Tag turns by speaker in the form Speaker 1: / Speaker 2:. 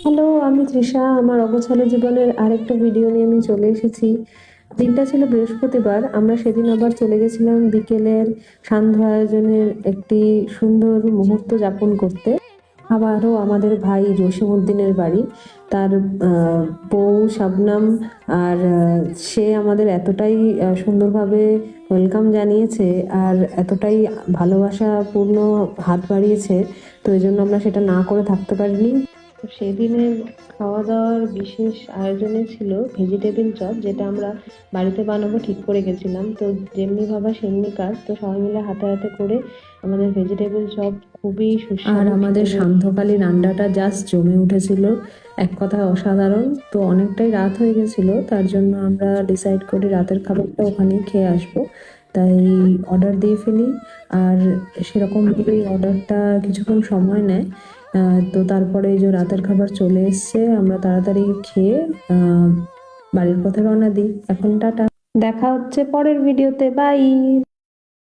Speaker 1: Hello, আমি তৃষা। আমার অগোছালো জীবনের আরেকটা ভিডিও নিয়ে আমি চলে এসেছি। দিনটা ছিল বৃহস্পতিবার। আমরা সেদিন আবার চলে গেছিলাম বিকেলের সান্ধ্য আয়োজনের একটি সুন্দর মুহূর্ত যাপন করতে। আবারও আমাদের ভাই জসীমউদ্দিনের বাড়ি। তার বউ শাবনাম। আর সে আমাদের এতটাই সুন্দরভাবে ওয়েলকাম জানিয়েছে আর এতটাই ভালোবাসাপূর্ণ হাত বাড়িয়েছে, তো এই জন্য আমরা সেটা না করে থাকতে পারিনি। তো সেদিনের খাওয়া দাওয়ার বিশেষ আয়োজনে ছিল ভেজিটেবিল চপ, যেটা আমরা বাড়িতে বানাবো ঠিক করে গেছিলাম। তো যেমনি ভাবা সেমনি কাজ, তো সবাই মিলে হাতে হাতে করে আমাদের ভেজিটেবল চপ খুবই সুস্বাদু। আর আমাদের সান্ধ্যকালীন রান্নাটা জাস্ট জমে উঠেছিল, এক কথায় অসাধারণ। তো অনেকটাই রাত হয়ে গেছিল, তার জন্য আমরা ডিসাইড করি রাতের খাবারটা ওখানেই খেয়ে আসবো। তাই অর্ডার দিয়ে ফেলি। আর সেরকমভাবেই অর্ডারটা কিছুক্ষণ সময় নেয়। তো তারপরে এই যে রাতের খাবার চলে এসছে, আমরা তাড়াতাড়ি খেয়ে বাড়ির পথে রওনা দিই। এখন টাটা, দেখা হচ্ছে পরের ভিডিওতে, বাই।